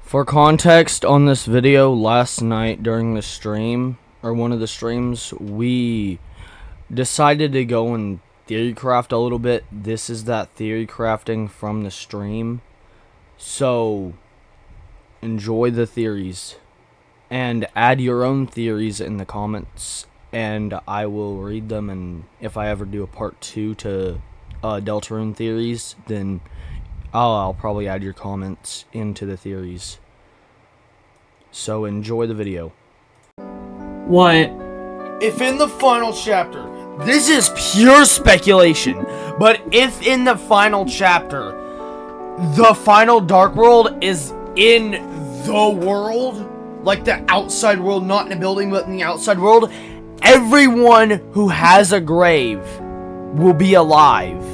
For context on this video, last night during the stream, or one of the streams, we decided to go and theory craft a little bit. This is that theory crafting from the stream. So, enjoy the theories. And add your own theories in the comments. And I will read them, and if I ever do a part 2 to deltarune theories, then I'll probably add your comments into the theories. So enjoy the video. What? If in the final chapter, this is pure speculation, but if in the final chapter, the final Dark World is in the world, like the outside world, not in a building, but in the outside world, everyone who has a grave will be alive.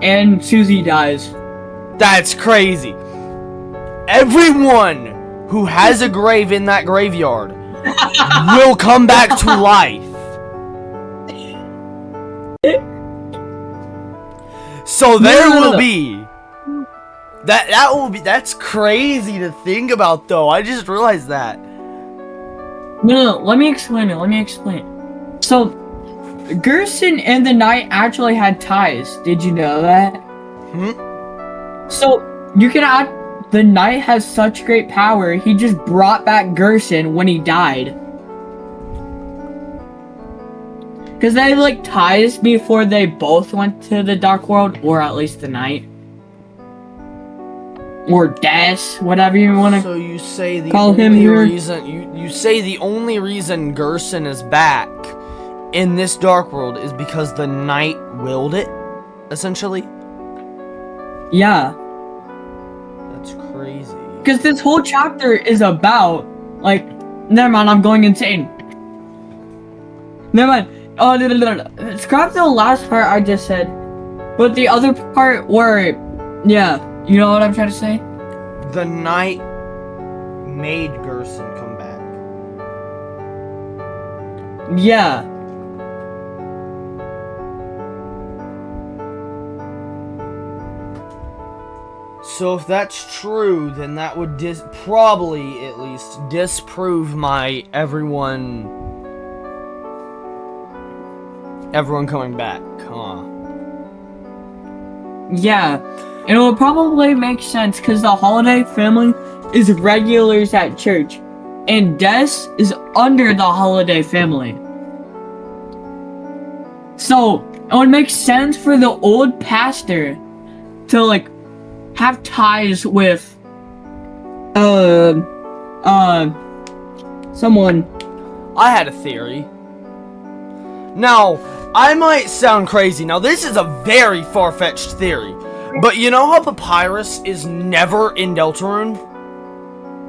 And Susie dies. That's crazy. Everyone who has a grave in that graveyard will come back to life. So there will be that's crazy to think about, though. I just realized that. No, let me explain it. So, Gerson and the Knight actually had ties. Did you know that? So, you can add... The Knight has such great power, he just brought back Gerson when he died. Because they had, like, ties before they both went to the Dark World, or at least the Knight. Or Des, whatever you want to So you say the call him only here. reason you say the only reason Gerson is back in this Dark World is because the Knight willed it, essentially? Yeah. That's crazy. Because this whole chapter is about, like, never mind, I'm going insane. Never mind. Oh, no. Scrap the last part I just said. But the other part where, yeah, you know what I'm trying to say? The Knight made Gerson come back. Yeah. So if that's true, then that would probably at least disprove my everyone coming back, huh? Yeah. And it would probably make sense because the Holiday family is regulars at church. And Des is under the Holiday family. So, it would make sense for the old pastor to, like, have ties with someone. I had a theory. Now, I might sound crazy. Now, this is a very far-fetched theory. But you know how Papyrus is never in Deltarune?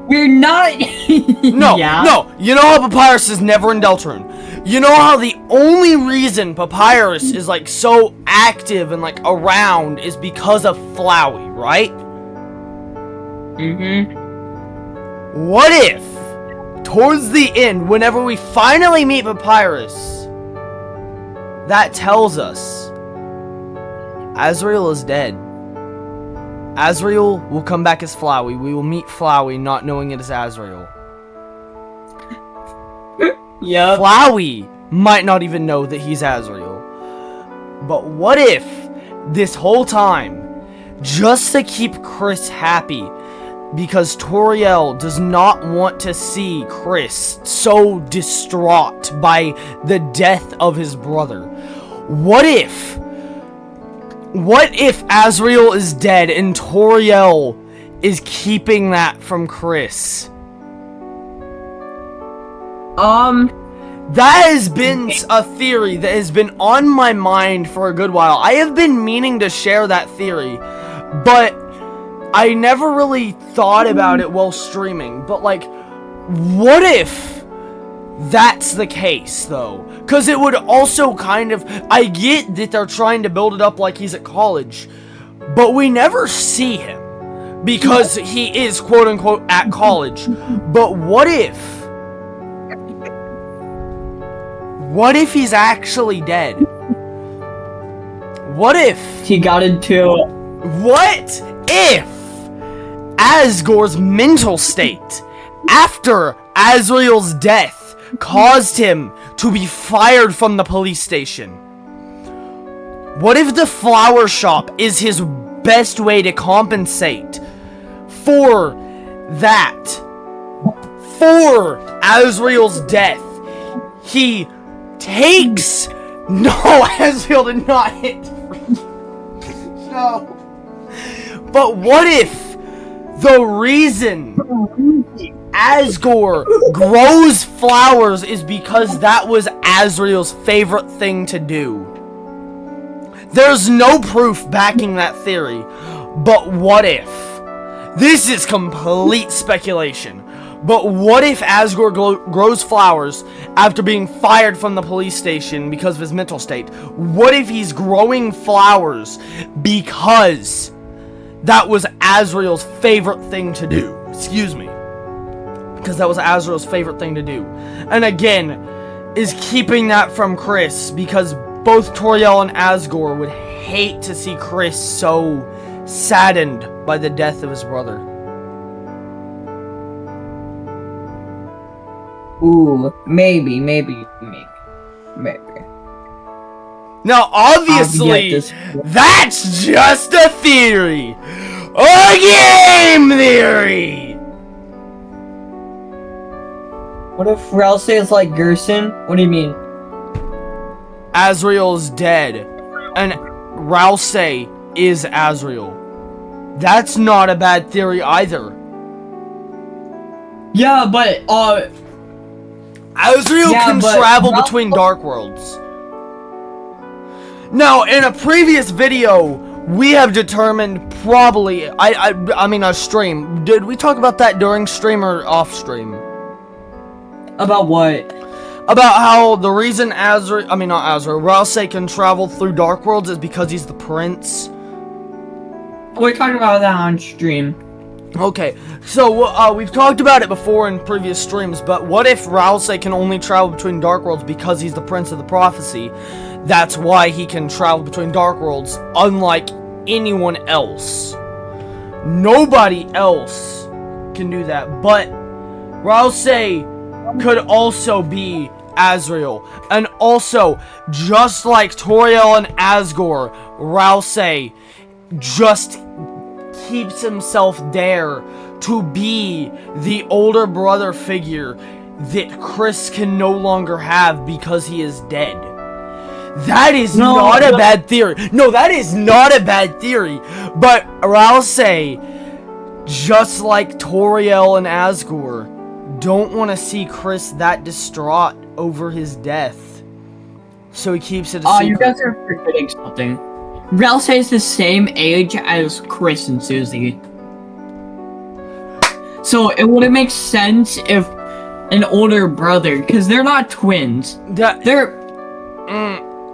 We're not... No, yeah. no. You know how Papyrus is never in Deltarune? You know how the only reason Papyrus is, like, so active and, like, around is because of Flowey, right? What if, towards the end, whenever we finally meet Papyrus, that tells us Azrael is dead. Azrael will come back as Flowey. We will meet Flowey not knowing it is Azrael. Yep. Flowey might not even know that he's Azrael. But what if, this whole time, just to keep Chris happy, because Toriel does not want to see Chris so distraught by the death of his brother. What if Azrael is dead and Toriel is keeping that from Chris? That has been a theory that has been on my mind for a good while. I have been meaning to share that theory, but I never really thought about it while streaming. But, like, what if that's the case, though? Because it would also kind of... I get that they're trying to build it up like he's at college, but we never see him because he is, quote-unquote, at college. But what if... What if he's actually dead? What if... He got into... What if Asgore's mental state after Azrael's death caused him to be fired from the police station? What if the flower shop is his best way to compensate for that? For Azrael's death, he takes... No, Azrael did not hit. No. But what if the reason Asgore grows flowers is because that was Azrael's favorite thing to do? There's no proof backing that theory, but what if? This is complete speculation. But what if Asgore grows flowers after being fired from the police station because of his mental state? What if he's growing flowers because that was Azrael's favorite thing to do? Excuse me. Because that was Azrael's favorite thing to do. And again, is keeping that from Chris, because both Toriel and Asgore would hate to see Chris so saddened by the death of his brother. Ooh, maybe. Now, obviously, that's just a theory. A game theory! What if Rouse is like Gerson? What do you mean? Azrael's dead, and Rouse is Azrael. That's not a bad theory either. Yeah, but, Azrael can travel between dark worlds. Now, in a previous video, we have determined probably, I mean a stream. Did we talk about that during stream or off stream? About what? About how the reason Rouse can travel through dark worlds is because he's the prince. We're talking about that on stream. Okay, so we've talked about it before in previous streams, but what if Rouse can only travel between dark worlds because he's the prince of the prophecy? That's why he can travel between dark worlds, unlike anyone else. Nobody else can do that, but Rouse could also be Azrael. And also, just like Toriel and Asgore, Rouse just keeps himself there to be the older brother figure that Chris can no longer have because he is dead. That is not a bad theory. No, that is not a bad theory. But Rouse, just like Toriel and Asgore, don't want to see Chris that distraught over his death. So he keeps it a secret. You guys are forgetting something. Rouse is the same age as Chris and Susie. So it wouldn't make sense if an older brother, because they're not twins.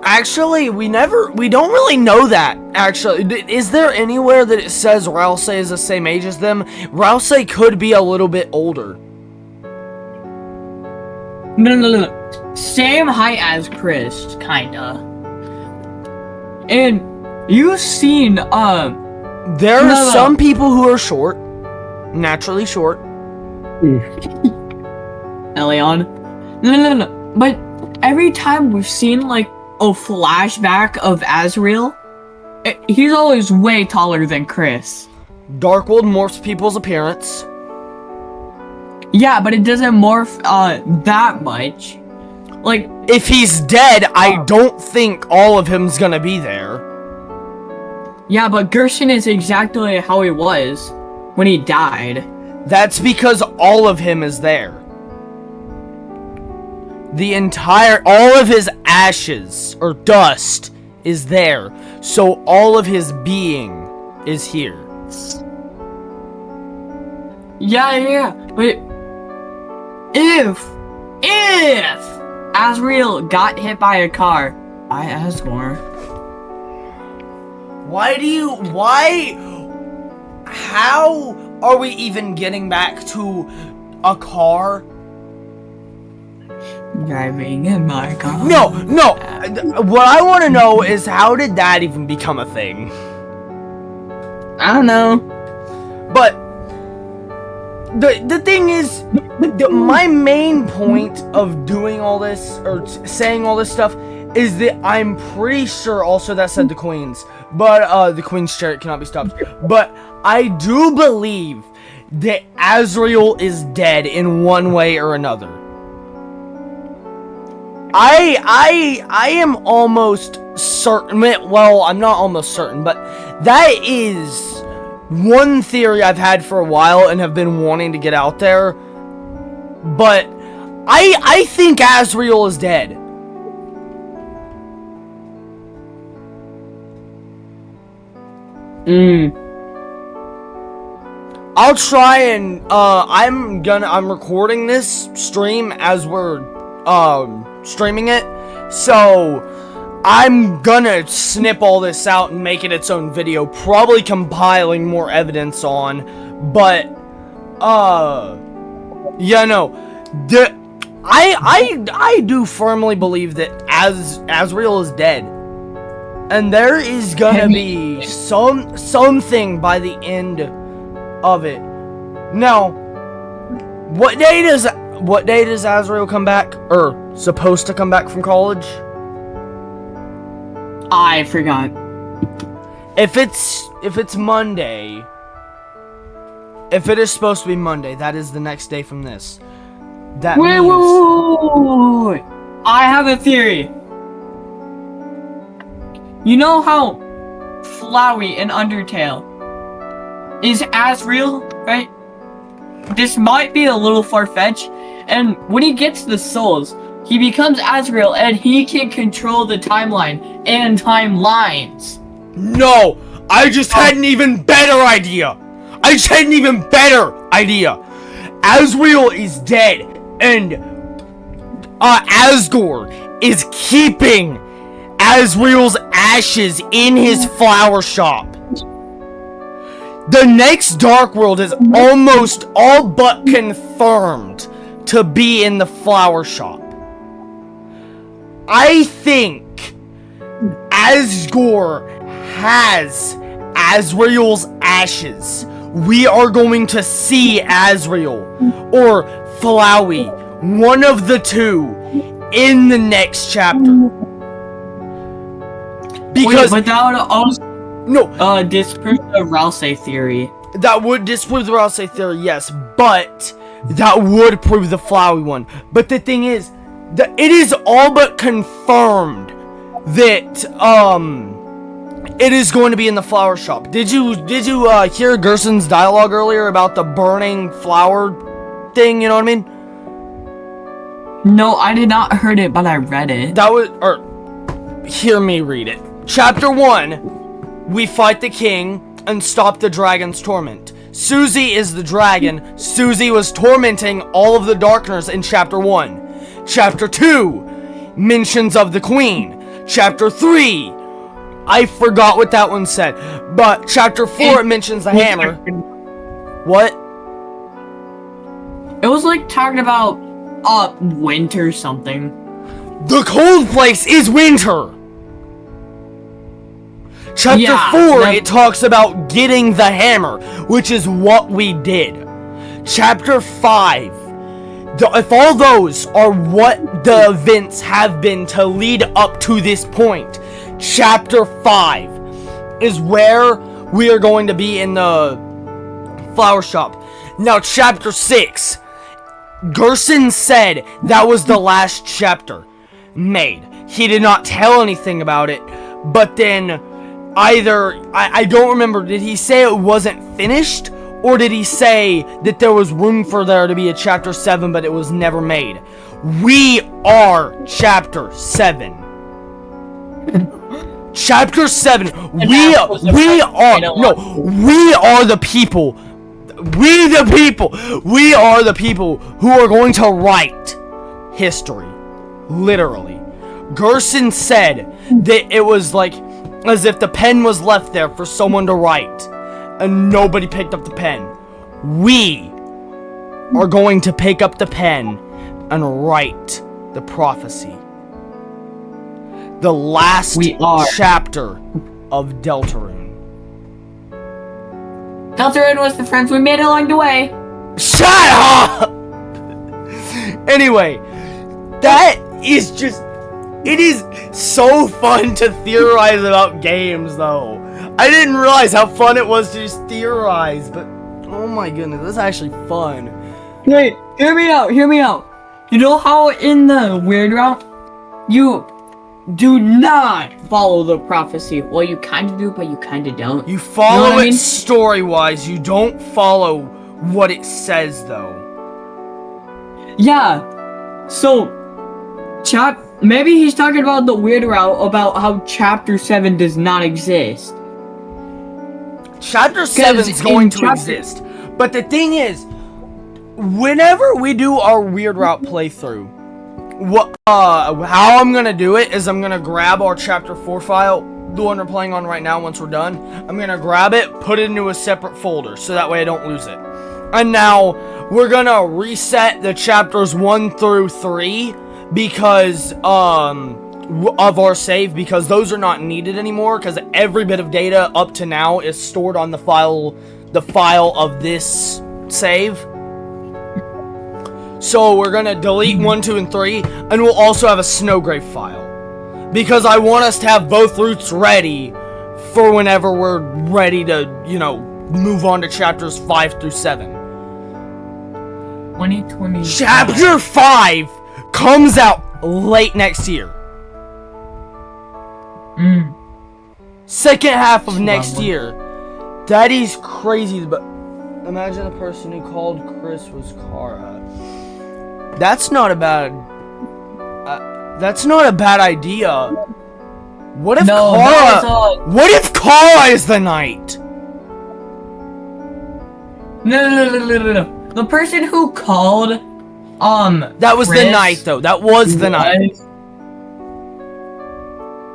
Actually, we don't really know that, actually. Is there anywhere that it says Rouse is the same age as them? Rouse could be a little bit older. No. Same height as Chris, kinda. And you've seen, there are some people who are short. Naturally short. Elion. No. But every time we've seen, like, a flashback of Azrael, he's always way taller than Chris. Darkwood morphs people's appearance. Yeah, but it doesn't morph, that much. Like, if he's dead, I don't think all of him's gonna be there. Yeah, but Gerson is exactly how he was when he died. That's because all of him is there. All of his ashes, or dust, is there. So all of his being is here. Yeah. But if Azrael got hit by a car by Asgore, how are we even getting back to a car? Driving in my car. No. What I want to know is, how did that even become a thing? I don't know. But the thing is, my main point of doing all this, or saying all this stuff, is that I'm pretty sure also that said the Queens. But, the Queen's chariot cannot be stopped. But I do believe that Azrael is dead in one way or another. I am almost certain, well, I'm not almost certain, but that is one theory I've had for a while and have been wanting to get out there. But I think Azrael is dead. I'll try and I'm recording this stream as we're streaming it, so I'm gonna snip all this out and make it its own video, probably compiling more evidence on, but yeah, no, I do firmly believe that Azrael is dead, and there is gonna be something by the end of it. Now, what day does Azrael come back, or supposed to come back from college? I forgot. If it's Monday, if it is supposed to be Monday, that is the next day from this. That means... Wait. I have a theory. You know how Flowey in Undertale is Azrael, right? This might be a little far-fetched, and when he gets the souls, he becomes Azrael, and he can control the timeline and timelines. No! I just had an even better idea! Azrael is dead, and Asgore is keeping Azrael's ashes in his flower shop. The next Dark World is almost all but confirmed to be in the flower shop. I think Asgore has Azrael's ashes. We are going to see Azrael or Flowey, one of the two, in the next chapter. Because wait, but that would also disprove the Rousey theory. That would disprove the Rousey theory, yes, but that would prove the Flowey one. But the thing is, that it is all but confirmed that it is going to be in the flower shop. Did you hear Gerson's dialogue earlier about the burning flower thing? You know what I mean? No, I did not heard it, but I read it. Hear me read it. Chapter 1, we fight the king and stop the dragon's torment. Susie is the dragon. Susie was tormenting all of the Darkners in Chapter 1. Chapter 2, mentions of the queen. Chapter 3, I forgot what that one said. But Chapter 4, it mentions the hammer. What? It was like talking about, winter something. The cold place is winter! Chapter 4, it talks about getting the hammer, which is what we did. Chapter 5, if all those are what the events have been to lead up to this point, Chapter 5 is where we are going to be in the flower shop. Now, Chapter 6, Gerson said that was the last chapter made. He did not tell anything about it, but then I don't remember, did he say it wasn't finished, or did he say that there was room for there to be a Chapter 7 but it was never made? We are Chapter 7. Chapter 7. We are the people. We are the people who are going to write history. Literally. Gerson said that it was like as if the pen was left there for someone to write, and nobody picked up the pen. We are going to pick up the pen and write the prophecy. The last chapter of Deltarune. Deltarune was the friends we made along the way. Shut up! Anyway, that is just... It is so fun to theorize about games, though. I didn't realize how fun it was to just theorize, but... Oh my goodness, that's actually fun. Wait, hear me out. You know how in the weird route, you do not follow the prophecy? Well, you kind of do, but you kind of don't. You follow You know what I mean? it story-wise, you don't follow what it says, though. Yeah. So, maybe he's talking about the weird route about how Chapter 7 does not exist. Chapter 7 is going to exist. But the thing is, whenever we do our Weird Route playthrough, how I'm gonna do it is I'm gonna grab our Chapter 4 file, the one we're playing on right now once we're done. I'm gonna grab it, put it into a separate folder, so that way I don't lose it. And now, we're gonna reset the chapters 1 through 3, because, of our save, because those are not needed anymore, because every bit of data up to now is stored on the file of this save. So we're gonna delete 1, 2, and 3, and we'll also have a Snowgrave file, because I want us to have both routes ready for whenever we're ready to, move on to chapters 5 through 7. 2020. Chapter 5 comes out late next year. Second half of next year. That is crazy, but imagine the person who called Chris was Kara. That's not a bad idea. What if What if Kara is the knight? No. The person who called, that was Chris the knight, though. That was the knight.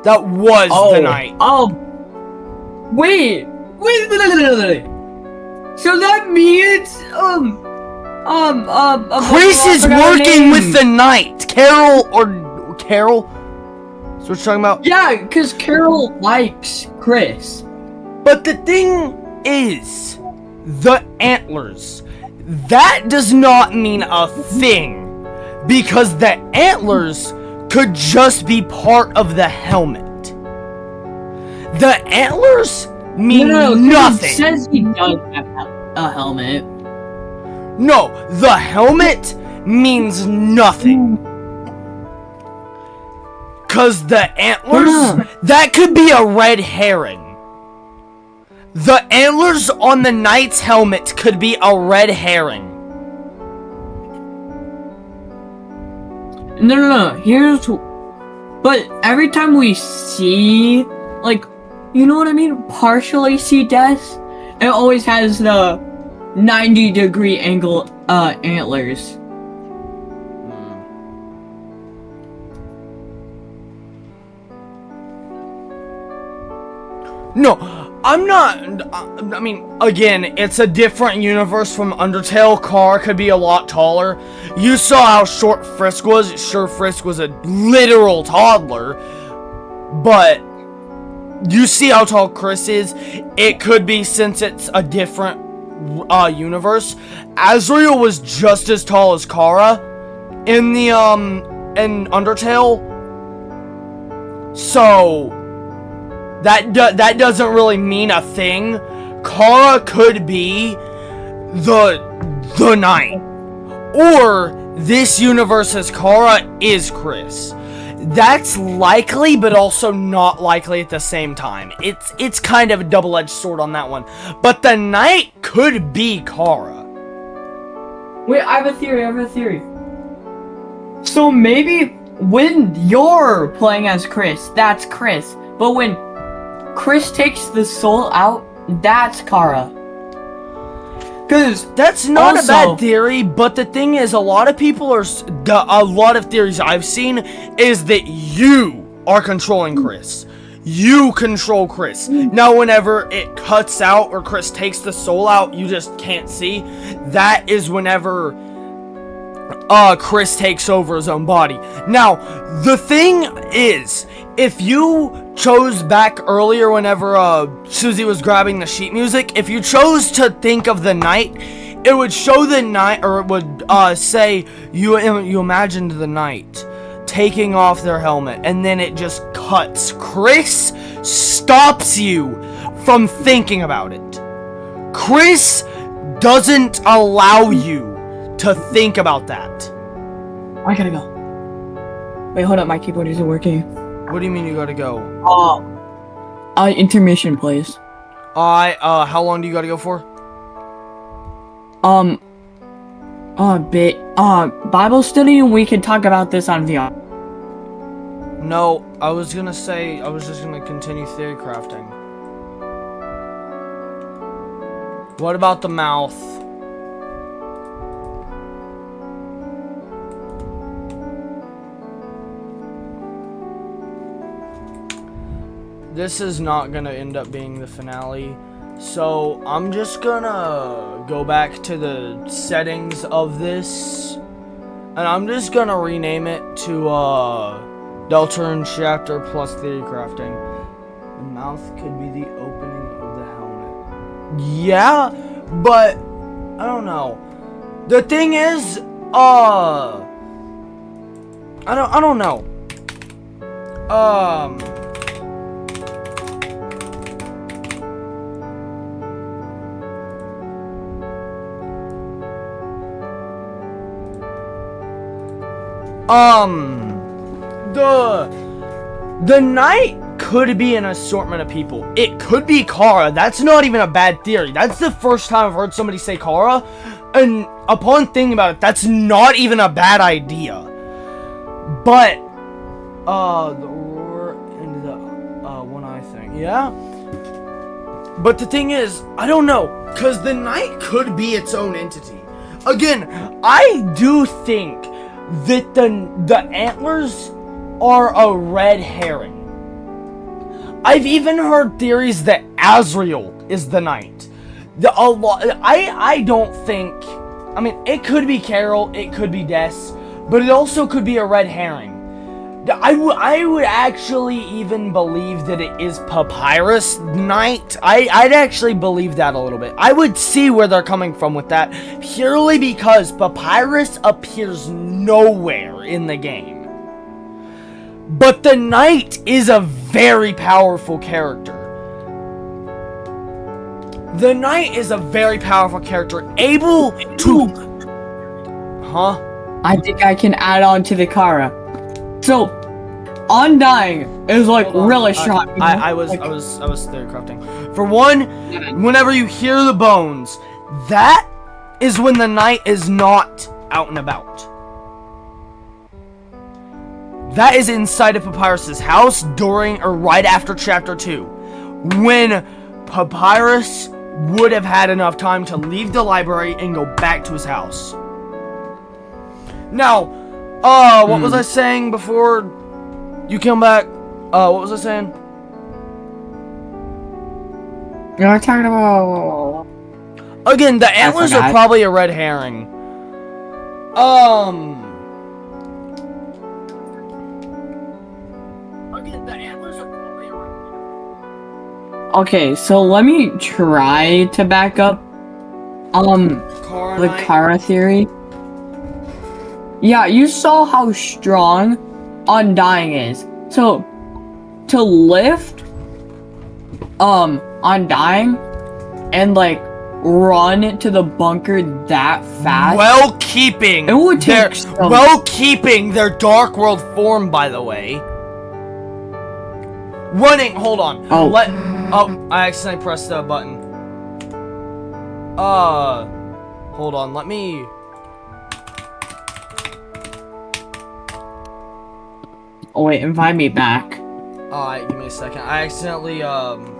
That was the knight. Wait. So that means, Chris is working with the knight. Carol? That's what you're talking about? Yeah, because Carol likes Chris. But the thing is, the antlers. That does not mean a thing, because the antlers could just be part of the helmet. The antlers mean nothing. It says he does have a helmet. No, the helmet means nothing. Cause the antlers, that could be a red herring. The antlers on the knight's helmet could be a red herring. No. But every time we see, you know what I mean? Partially see death, it always has the 90-degree angle antlers. No, I'm not. I mean, again, it's a different universe from Undertale. Car could be a lot taller. You saw how short Frisk was. Sure, Frisk was a literal toddler, but you see how tall Chris is. It could be, since it's a different universe. Azrael was just as tall as Kara in the in Undertale. So that doesn't really mean a thing. Kara could be the knight, or this universe's Kara is Chris. That's likely, but also not likely at the same time. It's kind of a double-edged sword on that one. But the knight could be Kara. Wait, I have a theory. So maybe when you're playing as Chris, that's Chris. But when Chris takes the soul out, that's Kara. Cause that's not a bad theory, but the thing is, a lot of theories I've seen is that you are controlling Chris. You control Chris. Now, whenever it cuts out or Chris takes the soul out, you just can't see. That is whenever Chris takes over his own body. Now, the thing is, if you chose back earlier whenever Susie was grabbing the sheet music, if you chose to think of the knight it would show the knight, or it would say you imagined the knight taking off their helmet, and then it just cuts. Chris stops you from thinking about it. Chris doesn't allow you to think about that. I gotta go. Wait, hold up, my keyboard isn't working. What do you mean you gotta go? Intermission, please. How long do you gotta go for? Bible study, and we can talk about this on VR. No, I was just gonna continue theory crafting. What about the mouth? This is not gonna end up being the finale, so I'm just gonna go back to the settings of this, and I'm just gonna rename it to deltarune chapter plus theory crafting. The mouth could be the opening of the helmet. Yeah, but I don't know. The thing is, I don't know. The knight could be an assortment of people. It could be Kara. That's not even a bad theory. That's the first time I've heard somebody say Kara, and upon thinking about it, that's not even a bad idea. But the roar and the one-eye thing, yeah. But the thing is, I don't know, cause the knight could be its own entity. Again, I do think that the antlers are a red herring. I've even heard theories that Azrael is the knight. I don't think. I mean, it could be Carol, it could be Des, but it also could be a red herring. I would actually even believe that it is Papyrus Knight. I'd actually believe that a little bit. I would see where they're coming from with that, purely because Papyrus appears nowhere in the game. But the Knight is a very powerful character. The Knight is a very powerful character, able to... Huh? I think I can add on to the Kara. So, Undying is like really strong. I was theory crafting. For one, whenever you hear the bones, that is when the knight is not out and about. That is inside of Papyrus's house during or right after chapter 2, when Papyrus would have had enough time to leave the library and go back to his house. Now, what was I saying before you came back? What was I saying? You're talking about... Again, the antlers are probably a red herring. Again, the antlers are probably a red herring. Okay, so let me try to back up, the Kara theory. Yeah, you saw how strong Undying is. So, to lift, Undying, and, like, run to the bunker that fast. Well keeping. It would take keeping their Dark World form, by the way. Running, hold on. Oh. I accidentally pressed the button. Hold on, let me... Oh wait, invite me back. Alright, give me a second. I accidentally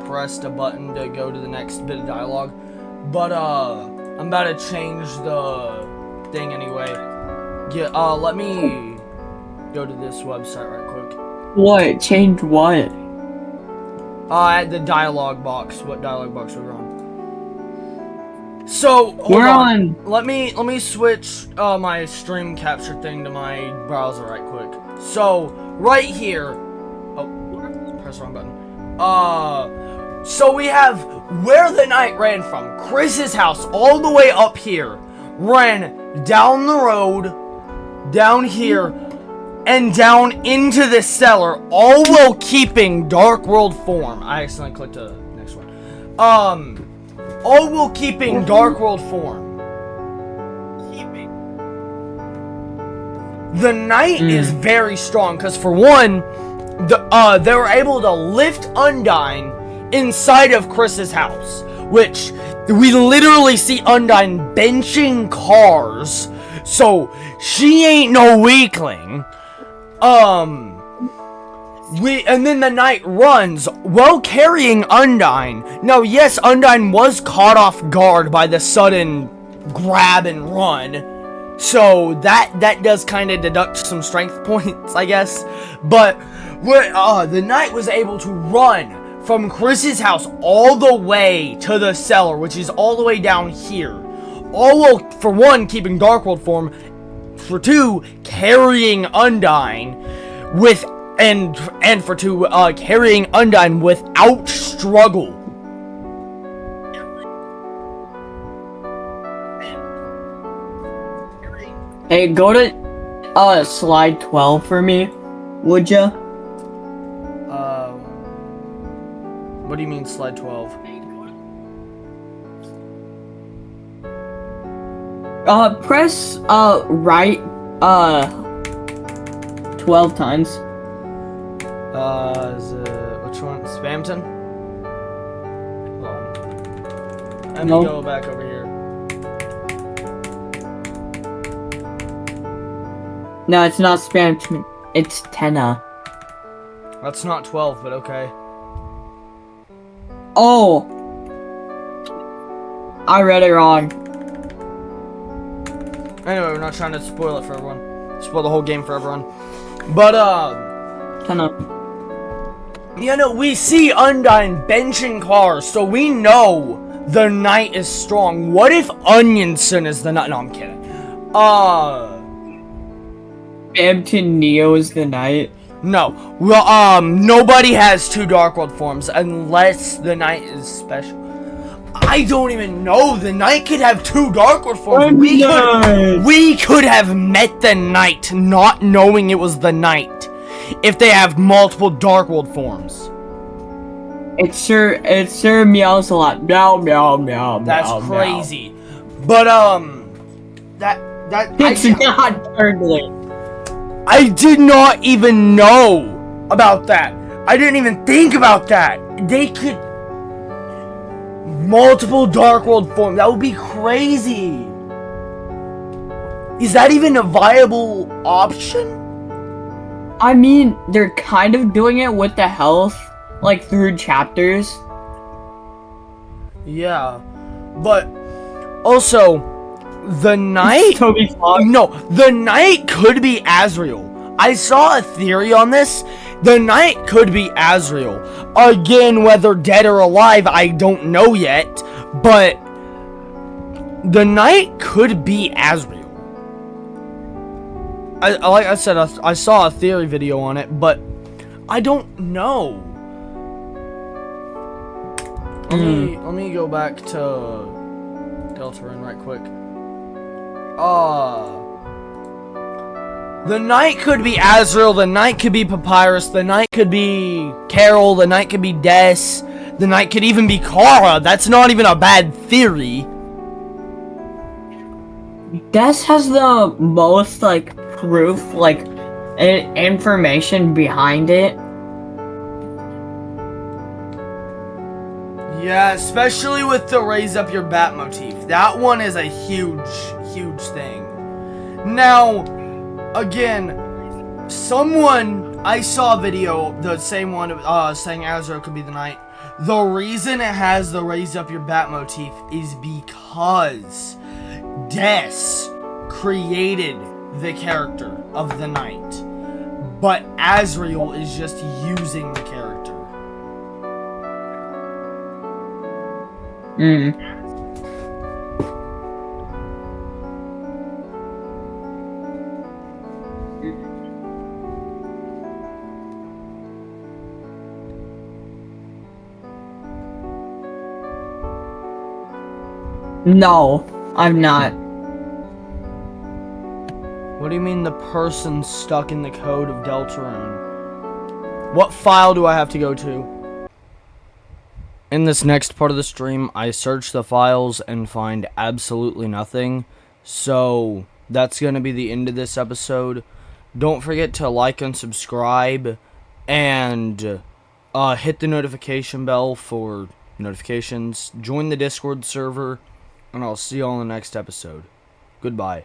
pressed a button to go to the next bit of dialogue. But I'm about to change the thing anyway. Yeah, let me go to this website right quick. What? Change what? At the dialogue box. What dialogue box are we on? So hold We're on. Let me switch my stream capture thing to my browser right quick. So right here. Oh, press the wrong button. So we have where the knight ran from, Chris's house, all the way up here, ran down the road, down here, and down into the cellar, all while keeping Dark World form. I accidentally clicked the next one. All while keeping Dark World form. The knight is very strong, because for one, they were able to lift Undyne inside of Chris's house, which we literally see Undyne benching cars, so she ain't no weakling. And then the knight runs while carrying Undyne. Now, yes, Undyne was caught off guard by the sudden grab and run, so that does kind of deduct some strength points, I guess. But the knight was able to run from Chris's house all the way to the cellar, which is all the way down here. All while, for one, keeping Dark World form. For two, carrying Undyne and for two, carrying Undyne without struggle. Hey, go to slide 12 for me, would ya? What do you mean slide 12? Press right 12 times. Is it, which one? Spamton? Hold on. Let me go back over here. No, it's not Spamton. It's Tenna. That's not 12, but okay. Oh! I read it wrong. Anyway, we're not trying to spoil it for everyone. Spoil the whole game for everyone. But, Tenna. you know, we see Undyne benching cars, so we know the knight is strong. What if Onionson is the knight? No, I'm kidding. Spamton Neo is the knight. No. Well, nobody has two Dark World forms unless the knight is special. I don't even know. The knight could have two Dark World forms. We could have met the knight not knowing it was the knight if they have multiple Dark World forms. It sure meows a lot. Meow meow meow. That's meow, crazy. Meow. But it's not turtling. I did not even know about that. I didn't even think about that. They could multiple Dark World forms. That would be crazy. Is that even a viable option? I mean, they're kind of doing it with the health, like through chapters. Yeah, but also the knight. No, the knight could be Azrael. I saw a theory on this. The knight could be Azrael. Again, whether dead or alive, I don't know yet. But the knight could be Azrael. Like I said, I saw a theory video on it, but I don't know. Let me go back to deltarune right quick. The knight could be Azrael, the knight could be Papyrus, the knight could be Carol, the knight could be Des, the knight could even be Kara. That's not even a bad theory. Des has the most, like, proof, like, information behind it. Yeah, especially with the raise up your bat motif. That one is a huge, huge thing. Now, again, I saw a video, the same one, saying Azrael could be the knight. The reason it has the raise up your bat motif is because Des created the character of the knight, but Azrael is just using the character. No, I'm not. What do you mean the person stuck in the code of deltarune? What file do I have to go to? In this next part of the stream, I search the files and find absolutely nothing. So that's going to be the end of this episode. Don't forget to like and subscribe and hit the notification bell for notifications. Join the Discord server, and I'll see you all in the next episode. Goodbye.